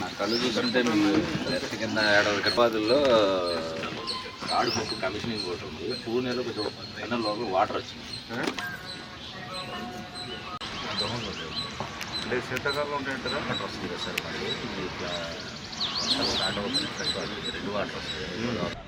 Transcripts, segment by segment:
నా కళ్ళు చూస్తుంటే మీకు కింద ఏడాది గర్భాదుల్లో ఆడుకోకు కమిషనింగ్ ఒకటి ఉంది. పూణేలో కొంచెం పైన లోపల వాటర్ వచ్చింది. అంటే శీతాకాలంలో ఉంటాయంటారా? వాటర్ వస్తుంది కదా సార్, మళ్ళీ ఇట్లా స్టార్ట్ అవుతుంది. రెండు వాటర్ వస్తాయి.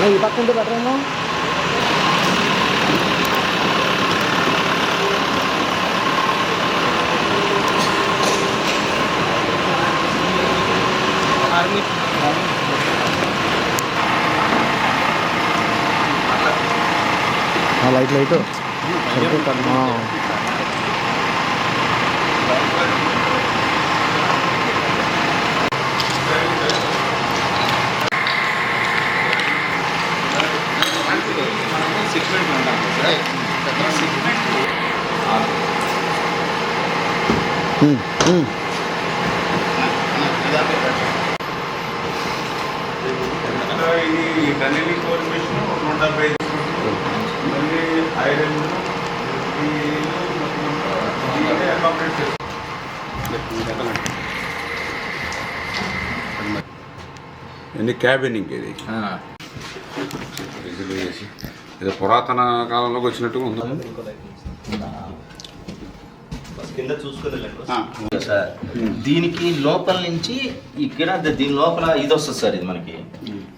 ఈ పక్క ఉంటే బెటర్ ఏమో. లైట్ లైట్ ఇది టన్నెలింగ్ కోర్పొరేషన్ 175 మళ్ళీ ఐరన్ ఎన్ని క్యాబినింగ్ ఇది ఇది పురాతన కాలంలోకి వచ్చినట్టుగా ఉంది. కింద చూసుకోలేదు సార్. దీనికి లోపల నుంచి ఇక్కడ దీని లోపల ఇది వస్తుంది సార్. ఇది మనకి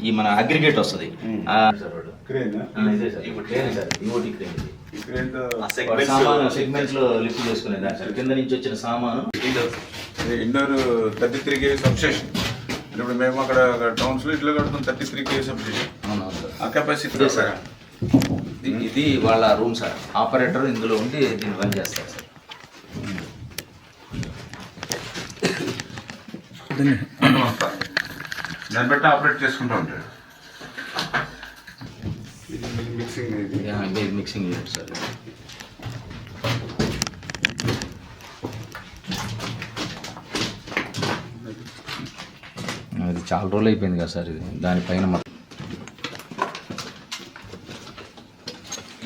ఈ మన అగ్రిగేట్ వస్తుంది. సెగ్మెంట్ లో లిఫ్ట్ చేసుకునేది సార్. కింద నుంచి వచ్చిన సామాను ఇండోర్ 33 kV సబ్స్టేషన్. ఇప్పుడు మేము అక్కడ టౌన్స్ లో ఇట్లా కడుతున్నాం 33 kV సబ్స్టేషన్. ఆ కెపాసిటీ సార్. ఇది వాళ్ళ రూమ్ సార్. ఆపరేటర్ ఇందులో ఉండి దీన్ని రన్ చేస్తారు సార్. దాన్ని బట్టి ఆపరేట్ చేసుకుంటూ ఉంటాడు. Mixing unit sir. అది చాలా రోజులు అయిపోయింది కదా సార్. ఇది దానిపైన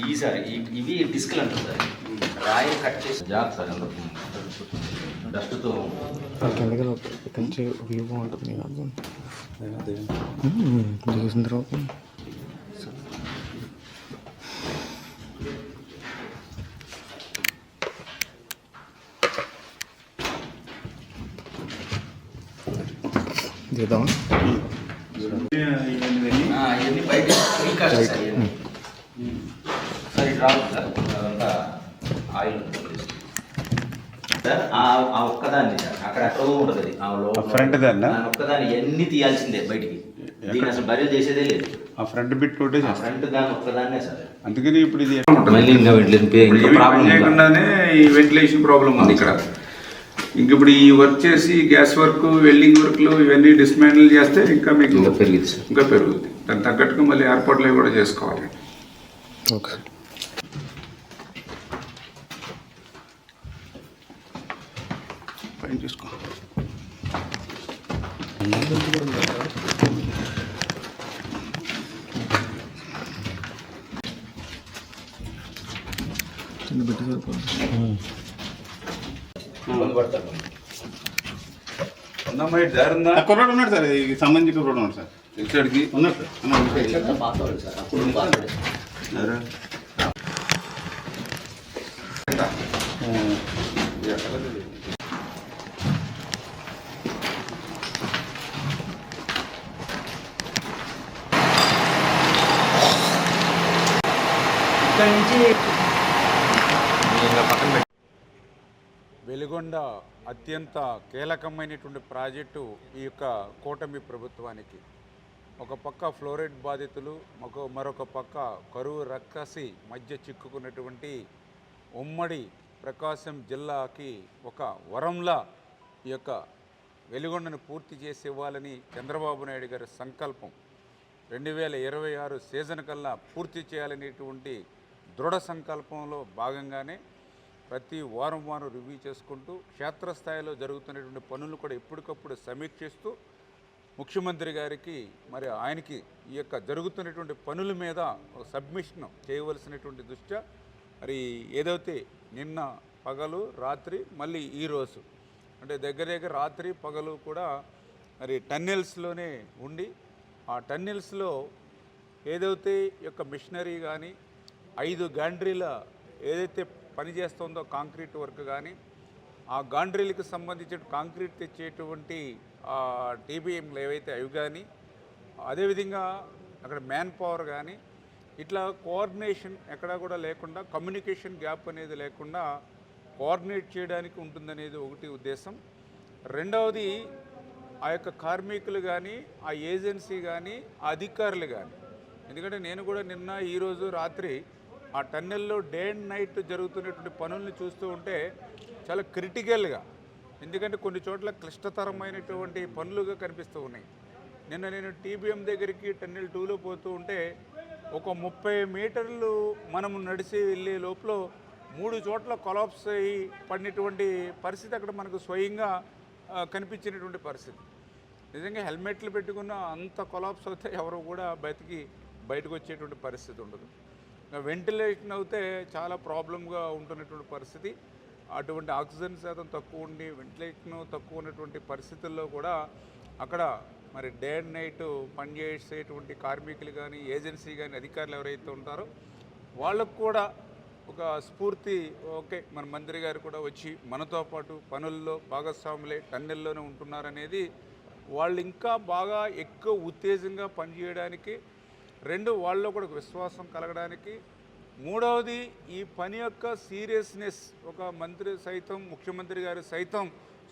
ఈ సార్ ఇవి డిస్క్లు అంటారు సార్. రాయి కట్ చేసి జాగ్రత్త సార్. అందుకు డస్ట్తో కంచి వ్యూ బాగుంటుంది. చూసిన తర్వాత దిగుదామా? ఇవన్నీ బయట సార్. ఇటు రాదు సార్. అదంతా ఆయిల్ సార్. ఆ ఒక్కదాన్ని సార్ అక్కడ ఎక్కడో ఉంటుంది. అది ఆ ఫ్రంట్ దాన్ని ఒక్కదాన్ని ఎన్ని తీయాల్సిందే బయటికి. దీన్ని అసలు బయలు చేసేదే లేదు. ఆ ఫ్రంట్ బిట్ తోటే ఫ్రంట్ దాన్ని ఒక్కదాన్నే సార్. అందుకని ఇప్పుడు ఇది మళ్ళీ ఇంకా చేయకుండానే ఈ వెంటిలేషన్ ప్రాబ్లం ఉంది ఇక్కడ. ఇంక ఇప్పుడు ఈ వర్క్ చేసి గ్యాస్ వర్క్ వెల్డింగ్ వర్క్లు ఇవన్నీ డిస్మాండిల్ చేస్తే ఇంకా మీకు ఇంకా పెరిగింది సార్. ఇంకా పెరుగుతుంది. దానికి తగ్గట్టుగా మళ్ళీ ఏర్పాట్లు కూడా చేసుకోవాలి. ఓకే. పైన చూసుకో. చిన్న బిడ్డ సరిపోతుంది. ఇబ్బంది పడతారు. ఉందమ్మా ఇటు దారి ఉందా? కుర్రాడు ఉన్నాడు సార్, ఈ సంబంధించి కుర్రాడు ఉన్నాడు సార్. ఇక్కడికి ఉన్నాడు సార్. పాతవాళ్ళు సార్, అప్పుడు పాతవాడే. వెలుగొండ అత్యంత కీలకమైనటువంటి ప్రాజెక్టు ఈ యొక్క కూటమి ప్రభుత్వానికి. ఒక పక్క ఫ్లోరైడ్ బాధితులు, మరొక పక్క కరువు రక్కసి మధ్య చిక్కుకున్నటువంటి ఉమ్మడి ప్రకాశం జిల్లాకి ఒక వరంలా ఈ యొక్క వెలుగొండను పూర్తి చేసి ఇవ్వాలని చంద్రబాబు నాయుడు గారి సంకల్పం. 2026 సీజన్ కల్లా పూర్తి చేయాలనేటువంటి దృఢ సంకల్పంలో భాగంగానే ప్రతి వారం రివ్యూ చేసుకుంటూ క్షేత్రస్థాయిలో జరుగుతున్నటువంటి పనులు కూడా ఎప్పటికప్పుడు సమీక్షిస్తూ ముఖ్యమంత్రి గారికి మరి ఆయనకి ఈ యొక్క జరుగుతున్నటువంటి పనుల మీద సబ్మిషన్ చేయవలసినటువంటి దృష్ట్యా మరి ఏదైతే నిన్న పగలు రాత్రి మళ్ళీ ఈరోజు అంటే దగ్గర రాత్రి పగలు కూడా మరి టన్నెల్స్లోనే ఉండి ఆ టన్నెల్స్లో ఏదైతే ఈ యొక్క మిషనరీ కానీ 5 గాండ్రీల ఏదైతే పనిచేస్తుందో కాంక్రీట్ వర్క్ కానీ ఆ గాండ్రీలకు సంబంధించిన కాంక్రీట్ తెచ్చేటువంటి టీబీఎంలు ఏవైతే అవి కానీ అదేవిధంగా అక్కడ మ్యాన్ పవర్ కానీ ఇట్లా కోఆర్డినేషన్ ఎక్కడా కూడా లేకుండా కమ్యూనికేషన్ గ్యాప్ అనేది లేకుండా కోఆర్డినేట్ చేయడానికి ఉంటుందనేది ఒకటి ఉద్దేశం. రెండవది ఆ యొక్క కార్మికులు కానీ ఆ ఏజెన్సీ కానీ ఆ అధికారులు కానీ, ఎందుకంటే నేను కూడా నిన్న ఈరోజు రాత్రి ఆ టన్నెల్లో డే అండ్ నైట్ జరుగుతున్నటువంటి పనుల్ని చూస్తూ ఉంటే చాలా క్రిటికల్గా, ఎందుకంటే కొన్ని చోట్ల క్లిష్టతరమైనటువంటి పనులుగా కనిపిస్తూ ఉన్నాయి. నిన్న నేను టీబీఎం దగ్గరికి టన్నెల్ 2లో పోతూ ఉంటే ఒక 30 మీటర్లు మనం నడిచి వెళ్ళే లోపల 3 చోట్ల కొలాప్స్ అయ్యి పడినటువంటి పరిస్థితి అక్కడ మనకు స్వయంగా కనిపించినటువంటి పరిస్థితి. నిజంగా హెల్మెట్లు పెట్టుకున్న అంత కొలాప్స్ అవుతే ఎవరు కూడా బయటకు వచ్చేటువంటి పరిస్థితి ఉండదు. వెంటిలేషన్ అయితే చాలా ప్రాబ్లంగా ఉంటున్నటువంటి పరిస్థితి. అటువంటి ఆక్సిజన్ శాతం తక్కువ ఉండి వెంటిలేషన్ తక్కువ ఉన్నటువంటి పరిస్థితుల్లో కూడా అక్కడ మరి డే అండ్ నైట్ పనిచేసేటువంటి కార్మికులు కానీ ఏజెన్సీ కానీ అధికారులు ఎవరైతే ఉంటారో వాళ్ళకు కూడా ఒక స్ఫూర్తి, ఓకే మన మంత్రి గారు కూడా వచ్చి మనతో పాటు పనుల్లో భాగస్వాములే టన్నెల్లోనే ఉంటున్నారనేది వాళ్ళు ఇంకా బాగా ఎక్కువ ఉత్తేజంగా పనిచేయడానికి, రెండు వాళ్ళలో కూడా విశ్వాసం కలగడానికి, మూడవది ఈ పని యొక్క సీరియస్నెస్ ఒక మంత్రి సైతం ముఖ్యమంత్రి గారు సైతం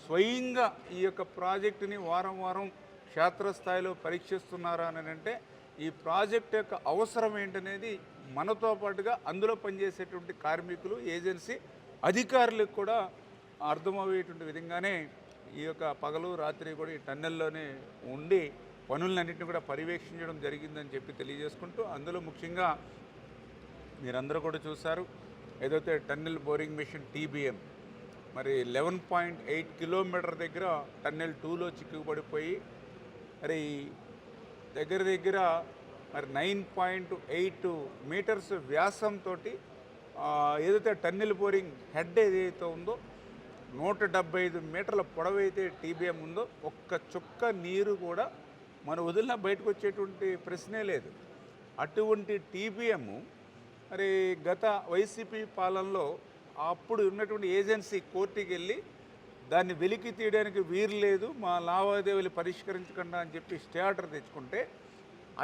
స్వయంగా ఈ యొక్క ప్రాజెక్టుని వారం క్షేత్రస్థాయిలో పరీక్షిస్తున్నారా అని అంటే ఈ ప్రాజెక్ట్ యొక్క అవసరం ఏంటనేది మనతో పాటుగా అందులో పనిచేసేటువంటి కార్మికులు ఏజెన్సీ అధికారులకు కూడా అర్థమయ్యేటువంటి విధంగానే ఈ యొక్క పగలు రాత్రి కూడా ఈ టన్నెల్లోనే ఉండి పనులన్నింటినీ కూడా పర్యవేక్షించడం జరిగిందని చెప్పి తెలియజేసుకుంటూ, అందులో ముఖ్యంగా మీరందరూ కూడా చూశారు ఏదైతే టన్నెల్ బోరింగ్ మిషన్ టీబీఎం మరి 11.8 కిలోమీటర్ దగ్గర టన్నెల్ 2లో చిక్కుకుపడిపోయి మరి దగ్గర మరి 9.8 మీటర్స్ వ్యాసంతో ఏదైతే టన్నెల్ బోరింగ్ హెడ్ ఏదైతే ఉందో 175 మీటర్ల పొడవైతే టీబీఎం ఉందో ఒక్క చుక్క నీరు కూడా మన వదిలిన బయటకు వచ్చేటువంటి ప్రశ్నే లేదు. అటువంటి టీబీఎం మరి గత వైసీపీ పాలనలో అప్పుడు ఉన్నటువంటి ఏజెన్సీ కోర్టుకి వెళ్ళి దాన్ని వెలికి తీయడానికి వీలు లేదు, మా లావాదేవీలు పరిష్కరించకుండా అని చెప్పి స్టే ఆర్డర్ తెచ్చుకుంటే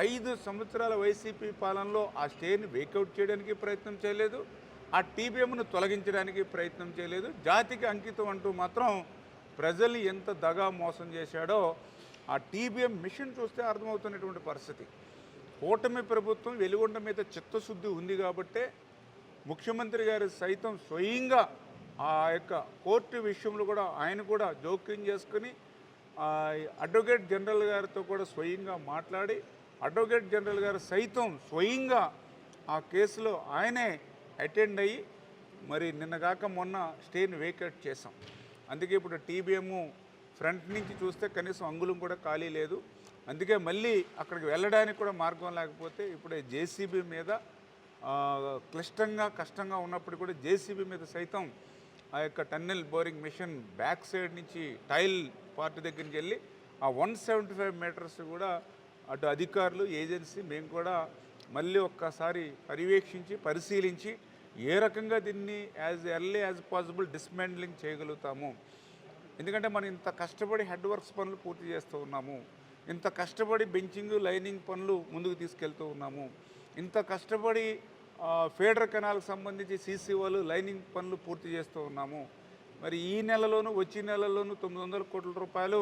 5 సంవత్సరాల వైసీపీ పాలనలో ఆ స్టేని వేకౌట్ చేయడానికి ప్రయత్నం చేయలేదు, ఆ టీబీఎంను తొలగించడానికి ప్రయత్నం చేయలేదు. జాతికి అంకితం అంటూ మాత్రం ప్రజల్ని ఎంత దగా మోసం చేశాడో ఆ టీబీఎం మిషన్ చూస్తే అర్థమవుతున్నటువంటి పరిస్థితి. కూటమి ప్రభుత్వం వెలుగొండ మీద చిత్తశుద్ధి ఉంది కాబట్టే ముఖ్యమంత్రి గారు సైతం స్వయంగా ఆ యొక్క కోర్టు విషయంలో కూడా ఆయన కూడా జోక్యం చేసుకుని అడ్వకేట్ జనరల్ గారితో కూడా స్వయంగా మాట్లాడి అడ్వకేట్ జనరల్ గారు సైతం స్వయంగా ఆ కేసులో ఆయనే అటెండ్ అయ్యి మరి నిన్నగాక మొన్న స్టేని వేకేట్ చేసాం. అందుకే ఇప్పుడు టీబీఎం ఫ్రంట్ నుంచి చూస్తే కనీసం అంగుళం కూడా ఖాళీ లేదు. అందుకే మళ్ళీ అక్కడికి వెళ్ళడానికి కూడా మార్గం లేకపోతే ఇప్పుడే జేసీబీ మీద కష్టంగా ఉన్నప్పుడు కూడా జేసీబీ మీద సైతం ఆ యొక్క tunnel boring machine back side నుంచి టైల్ పార్ట్ దగ్గర నుంచి వెళ్ళి ఆ 175 మీటర్స్ కూడా అటు అధికారులు ఏజెన్సీ మేము కూడా మళ్ళీ ఒక్కసారి పర్యవేక్షించి పరిశీలించి ఏ రకంగా దీన్ని as early as possible dismantling చేయగలుగుతాము. ఎందుకంటే మనం ఇంత కష్టపడి హెడ్ వర్క్స్ పనులు పూర్తి చేస్తూ ఉన్నాము, ఇంత కష్టపడి బెంచింగ్ లైనింగ్ పనులు ముందుకు తీసుకెళ్తూ ఉన్నాము, ఇంత కష్టపడి ఫేడర్ కెనాల్కి సంబంధించి సీసీ వాళ్ళు లైనింగ్ పనులు పూర్తి చేస్తూ ఉన్నాము. మరి ఈ నెలలోనూ వచ్చే నెలలోనూ 900 కోట్ల రూపాయలు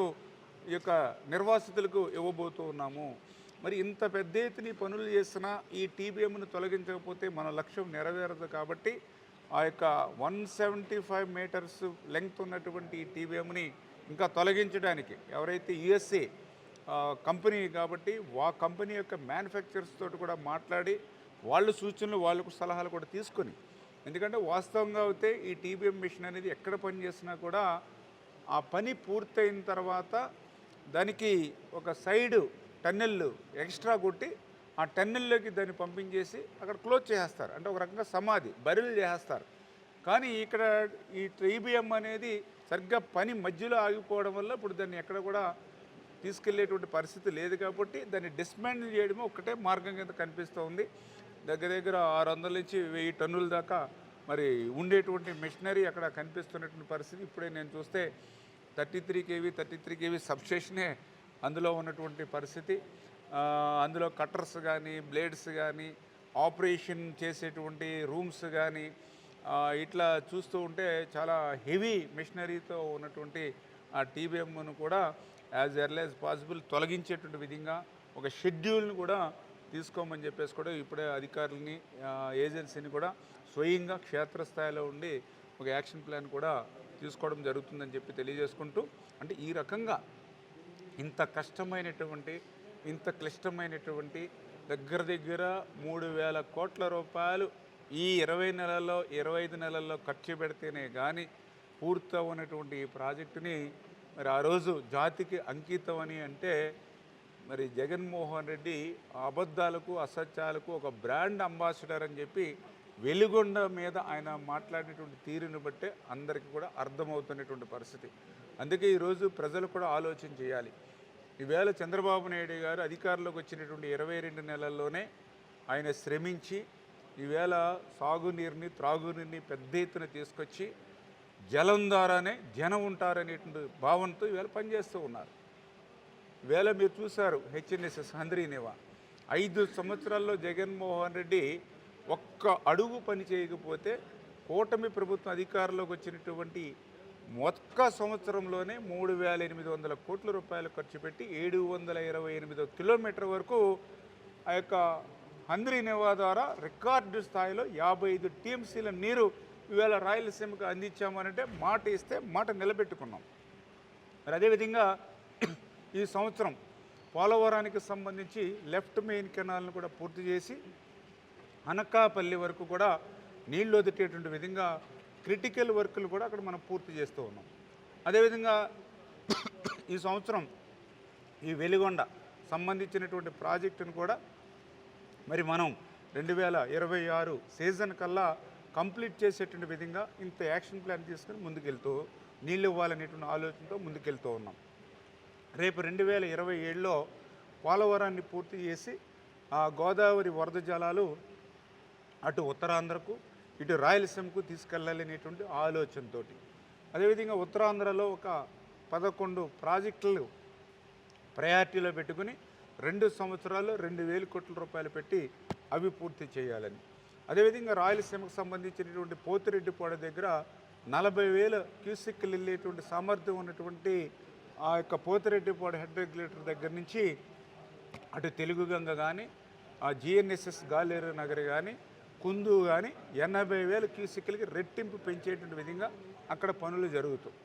ఈ యొక్క నిర్వాసితులకు ఇవ్వబోతూ ఉన్నాము. మరి ఇంత పెద్ద ఎత్తున పనులు చేసినా ఈ టీబీఎంను తొలగించకపోతే మన లక్ష్యం నెరవేరదు. కాబట్టి ఆ యొక్క 175 మీటర్స్ లెంగ్త్ ఉన్నటువంటి ఈ టీబీఎంని ఇంకా తొలగించడానికి ఎవరైతే యుఎస్ఏ కంపెనీ కాబట్టి ఆ కంపెనీ యొక్క మ్యానుఫ్యాక్చరర్స్ తోటి కూడా మాట్లాడి వాళ్ళు సూచనలు వాళ్ళకు సలహాలు కూడా తీసుకొని, ఎందుకంటే వాస్తవంగా అయితే ఈ టీబీఎం మిషన్ అనేది ఎక్కడ పని చేసినా కూడా ఆ పని పూర్తయిన తర్వాత దానికి ఒక సైడ్ టన్నెల్ ఎక్స్ట్రా కొట్టి ఆ టన్నెల్లోకి దాన్ని పంపించేసి అక్కడ క్లోజ్ చేసేస్తారు. అంటే ఒక రకంగా సమాధి బరిలు చేసేస్తారు. కానీ ఇక్కడ ఈ టీబీఎం అనేది సరిగ్గా పని మధ్యలో ఆగిపోవడం వల్ల ఇప్పుడు దాన్ని ఎక్కడ కూడా తీసుకెళ్లేటువంటి పరిస్థితి లేదు. కాబట్టి దాన్ని డిస్మాండిల్ చేయడమే ఒక్కటే మార్గం కింద కనిపిస్తూ ఉంది. దగ్గర 600 నుంచి 1000 టన్నుల దాకా మరి ఉండేటువంటి మిషనరీ అక్కడ కనిపిస్తున్నటువంటి పరిస్థితి. ఇప్పుడే నేను చూస్తే 33 kV సబ్స్టేషనే అందులో ఉన్నటువంటి పరిస్థితి. అందులో కట్టర్స్ కానీ బ్లేడ్స్ కానీ ఆపరేషన్ చేసేటువంటి రూమ్స్ కానీ ఇట్లా చూస్తూ ఉంటే చాలా హెవీ మిషనరీతో ఉన్నటువంటి ఆ టీబీఎంను కూడా యాజ్ ఎర్లీ యాజ్ పాసిబుల్ తొలగించేటువంటి విధంగా ఒక షెడ్యూల్ని కూడా తీసుకోమని చెప్పేసి కూడా ఇప్పుడే అధికారులని ఏజెన్సీని కూడా స్వయంగా క్షేత్రస్థాయిలో ఉండి ఒక యాక్షన్ ప్లాన్ కూడా తీసుకోవడం జరుగుతుందని చెప్పి తెలియజేసుకుంటూ, అంటే ఈ రకంగా ఇంత కష్టమైనటువంటి ఇంత క్లిష్టమైనటువంటి దగ్గర 3,000 కోట్ల రూపాయలు ఈ 20 నెలల్లో 25 నెలల్లో ఖర్చు పెడితేనే కానీ పూర్తవునటువంటి ఈ ప్రాజెక్టుని మరి ఆ రోజు జాతికి అంకితం అని అంటే మరి జగన్మోహన్ రెడ్డి అబద్ధాలకు అసత్యాలకు ఒక బ్రాండ్ అంబాసిడర్ అని చెప్పి వెలుగొండ మీద ఆయన మాట్లాడినటువంటి తీరుని బట్టే అందరికీ కూడా అర్థమవుతున్నటువంటి పరిస్థితి. అందుకే ఈరోజు ప్రజలు కూడా ఆలోచన చేయాలి. ఈవేళ చంద్రబాబు నాయుడు గారు అధికారంలోకి వచ్చినటువంటి 22 నెలల్లోనే ఆయన శ్రమించి ఈవేళ సాగునీరుని త్రాగునీరుని పెద్ద ఎత్తున తీసుకొచ్చి జలం ద్వారానే జనం ఉంటారనేటువంటి భావనతో ఈవేళ పనిచేస్తూ ఉన్నారు. ఈవేళ మీరు చూశారు హెచ్ఎన్ఎస్ఎస్ హంద్రీనేవా 5 సంవత్సరాల్లో జగన్మోహన్ రెడ్డి ఒక్క అడుగు పని చేయకపోతే కూటమి ప్రభుత్వం అధికారంలోకి వచ్చినటువంటి ఒక్క సంవత్సరంలోనే 3,800 కోట్ల రూపాయలు ఖర్చు పెట్టి 728 కిలోమీటర్ వరకు ఆ యొక్క హంద్రీనేవా ద్వారా రికార్డు స్థాయిలో 55 టీఎంసీల నీరు ఈవేళ రాయలసీమకు అందించామనంటే మాట ఇస్తే మాట నిలబెట్టుకున్నాం. మరి అదేవిధంగా ఈ సంవత్సరం పోలవరానికి సంబంధించి లెఫ్ట్ మెయిన్ కెనాల్ను కూడా పూర్తి చేసి అనకాపల్లి వరకు కూడా నీళ్లు వదిలేటువంటి విధంగా క్రిటికల్ వర్కులు కూడా అక్కడ మనం పూర్తి చేస్తూ ఉన్నాం. అదేవిధంగా ఈ సంవత్సరం ఈ వెలిగొండ సంబంధించినటువంటి ప్రాజెక్టును కూడా మరి మనం 2026 సీజన్ కల్లా కంప్లీట్ చేసేటువంటి విధంగా ఇంత యాక్షన్ ప్లాన్ తీసుకుని ముందుకెళ్తూ నీళ్ళు ఇవ్వాలనేటువంటి ఆలోచనతో ముందుకెళ్తూ ఉన్నాం. రేపు 2027లో పోలవరాన్ని పూర్తి చేసి ఆ గోదావరి వరద జలాలు అటు ఉత్తరాంధ్రకు ఇటు రాయలసీమకు తీసుకెళ్ళాలనేటువంటి ఆలోచనతో, అదేవిధంగా ఉత్తరాంధ్రలో ఒక 11 ప్రాజెక్టులు ప్రయారిటీలో పెట్టుకుని 2 సంవత్సరాల్లో 2,000 కోట్ల రూపాయలు పెట్టి అవి పూర్తి చేయాలని, అదేవిధంగా రాయలసీమకు సంబంధించినటువంటి పోతిరెడ్డిపాడు దగ్గర 40,000 క్యూసెక్లు వెళ్ళేటువంటి సామర్థ్యం ఉన్నటువంటి ఆ యొక్క పోతిరెడ్డిపాడు హెడ్ రెగ్యులేటర్ దగ్గర నుంచి అటు తెలుగుగంగ కానీ ఆ జిఎన్ఎస్ఎస్ గాలేరు నగర్ కానీ కుందు కానీ 80,000 క్యూసెక్లకి రెట్టింపు పెంచేటువంటి విధంగా అక్కడ పనులు జరుగుతాయి.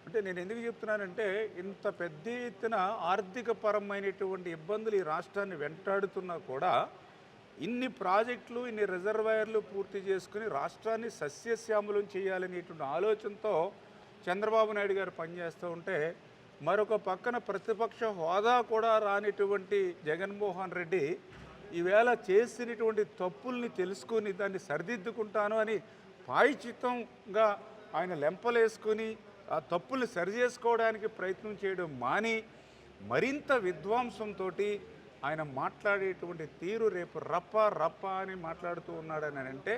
అంటే నేను ఎందుకు చెప్తున్నానంటే ఇంత పెద్ద ఎత్తున ఆర్థిక పరమైనటువంటి ఇబ్బందులు ఈ రాష్ట్రాన్ని వెంటాడుతున్నా కూడా ఇన్ని ప్రాజెక్టులు ఇన్ని రిజర్వాయర్లు పూర్తి చేసుకుని రాష్ట్రాన్ని సస్యశ్యామలం చేయాలనేటువంటి ఆలోచనతో చంద్రబాబు నాయుడు గారు పనిచేస్తూ ఉంటే, మరొక పక్కన ప్రతిపక్ష హోదా కూడా రానిటువంటి జగన్మోహన్ రెడ్డి ఈవేళ చేసినటువంటి తప్పుల్ని తెలుసుకుని దాన్ని సరిదిద్దుకుంటాను అని పాయిచిత్తంగా ఆయన లెంపలేసుకుని ఆ తప్పుల్ని సరిచేసుకోవడానికి ప్రయత్నం చేయడం మాని మరింత విధ్వంసంతో ఆయన మాట్లాడేటువంటి తీరు రేపు రప్ప అని మాట్లాడుతూ ఉన్నాడని అంటే,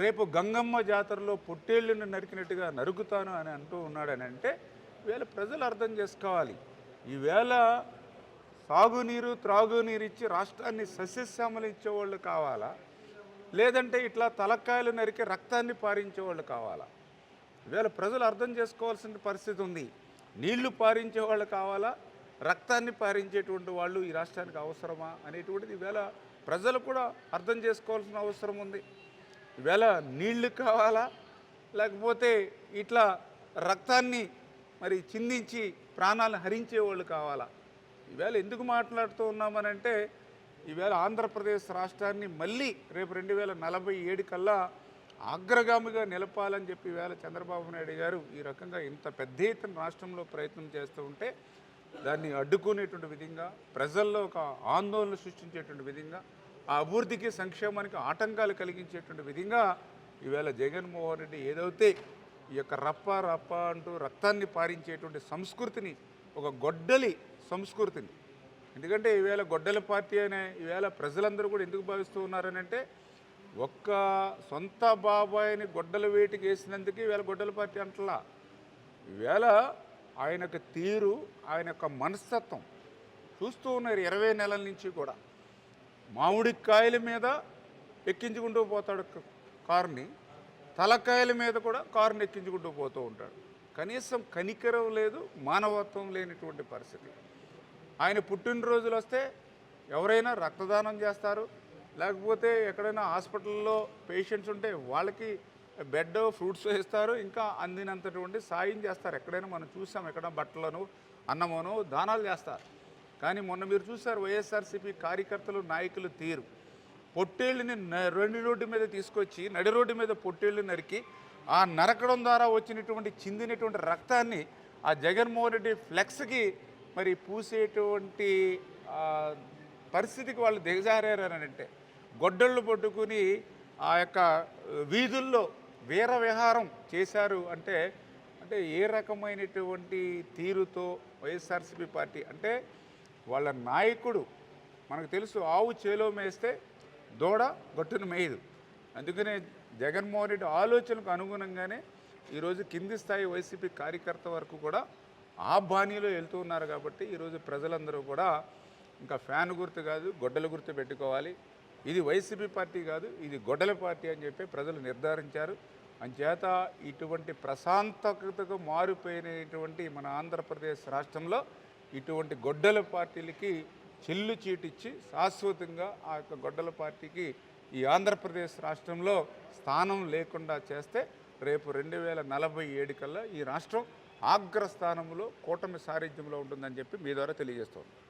రేపు గంగమ్మ జాతరలో పొట్టేళ్ళను నరికినట్టుగా నరుకుతాను అని అంటూ ఉన్నాడని అంటే, ఈవేళ ప్రజలు అర్థం చేసుకోవాలి. ఈవేళ సాగునీరు త్రాగునీరు ఇచ్చి రాష్ట్రాన్ని సస్యశ్యామలు ఇచ్చేవాళ్ళు కావాలా, లేదంటే ఇట్లా తలకాయలు నరికి రక్తాన్ని పారించేవాళ్ళు కావాలా? ఈవేళ ప్రజలు అర్థం చేసుకోవాల్సిన పరిస్థితి ఉంది. నీళ్లు పారించేవాళ్ళు కావాలా, రక్తాన్ని పారించేటువంటి వాళ్ళు ఈ రాష్ట్రానికి అవసరమా అనేటువంటిది ఈవేళ ప్రజలు కూడా అర్థం చేసుకోవాల్సిన అవసరం ఉంది. ఈవేళ నీళ్లు కావాలా, లేకపోతే ఇట్లా రక్తాన్ని మరి చిందించి ప్రాణాలను హరించేవాళ్ళు కావాలా? ఈవేళ ఎందుకు మాట్లాడుతూ ఉన్నామనంటే, ఈవేళ ఆంధ్రప్రదేశ్ రాష్ట్రాన్ని మళ్ళీ రేపు 2047 కల్లా అగ్రగామిగా నిలపాలని చెప్పి ఈవేళ చంద్రబాబు నాయుడు గారు ఈ రకంగా ఇంత పెద్ద ఎత్తున రాష్ట్రంలో ప్రయత్నం చేస్తూ ఉంటే, దాన్ని అడ్డుకునేటువంటి విధంగా, ప్రజల్లో ఒక ఆందోళన సృష్టించేటువంటి విధంగా, ఆ అభివృద్ధికి సంక్షేమానికి ఆటంకాలు కలిగించేటువంటి విధంగా ఈవేళ జగన్మోహన్ రెడ్డి ఏదైతే ఈ యొక్క రప్ప అంటూ రక్తాన్ని పారించేటువంటి సంస్కృతిని, ఒక గొడ్డలి సంస్కృతిని, ఎందుకంటే ఈవేళ గొడ్డల పార్టీ అనే ఈవేళ ప్రజలందరూ కూడా ఎందుకు భావిస్తూ ఉన్నారని అంటే, ఒక్క సొంత బాబాయిని గొడ్డల వేటికి వేసినందుకు ఈవేళ గొడ్డల పార్టీ అంటలా. ఈవేళ ఆయన యొక్క తీరు, ఆయన యొక్క మనస్తత్వం చూస్తూ ఉన్నారు 20 నెలల నుంచి కూడా. మామిడికాయల మీద ఎక్కించుకుంటూ పోతాడు కారుని, తలకాయల మీద కూడా కారుని ఎక్కించుకుంటూ పోతూ ఉంటాడు. కనీసం కనికరం లేదు, మానవత్వం లేనటువంటి పరిస్థితి. ఆయన పుట్టినరోజులు వస్తే ఎవరైనా రక్తదానం చేస్తారు, లేకపోతే ఎక్కడైనా హాస్పిటల్లో పేషెంట్స్ ఉంటే వాళ్ళకి బెడ్ ఫ్రూట్స్ ఇస్తారు, ఇంకా అందినంతటువంటి సాయం చేస్తారు. ఎక్కడైనా మనం చూసాం, ఎక్కడ బట్టలను అన్నమును దానాలు చేస్తారు. కానీ మొన్న మీరు చూసారు వైఎస్ఆర్సీపీ కార్యకర్తలు నాయకులు తీరు. పొట్టేళ్ళని రెండు రోడ్డు మీద తీసుకొచ్చి నడి రోడ్డు మీద పొట్టేళ్ళు నరికి ఆ నరకడం ద్వారా వచ్చినటువంటి చిందినటువంటి రక్తాన్ని ఆ జగన్మోహన్ రెడ్డి ఫ్లెక్స్కి మరి పూసేటువంటి పరిస్థితికి వాళ్ళు దిగజారారనంటే, గొడ్డళ్ళు పట్టుకుని ఆ యొక్క వీధుల్లో వీర విహారం చేశారు అంటే ఏ రకమైనటువంటి తీరుతో వైఎస్ఆర్సీపీ పార్టీ అంటే, వాళ్ళ నాయకుడు మనకు తెలుసు, ఆవు చేలో మేస్తే దూడ గట్టును మేయదు. అందుకనే జగన్మోహన్ రెడ్డి ఆలోచనకు అనుగుణంగానే ఈరోజు కింది స్థాయి వైసీపీ కార్యకర్త వరకు కూడా ఆ బాణీలో వెళ్తూ ఉన్నారు. కాబట్టి ఈరోజు ప్రజలందరూ కూడా ఇంకా ఫ్యాన్ గుర్తు కాదు, గొడ్డల గుర్తు పెట్టుకోవాలి. ఇది వైసీపీ పార్టీ కాదు, ఇది గొడ్డల పార్టీ అని చెప్పి ప్రజలు నిర్ధారించారు. అంచేత ఇటువంటి ప్రశాంతతకు మారిపోయినటువంటి మన ఆంధ్రప్రదేశ్ రాష్ట్రంలో ఇటువంటి గొడ్డల పార్టీలకి చెల్లు చీటిచ్చి శాశ్వతంగా ఆ యొక్క గొడ్డల పార్టీకి ఈ ఆంధ్రప్రదేశ్ రాష్ట్రంలో స్థానం లేకుండా చేస్తే రేపు 2047 కల్లా ఈ రాష్ట్రం అగ్రస్థానంలో కూటమి సారథ్యంలో ఉంటుందని చెప్పి మీ ద్వారా తెలియజేస్తాను.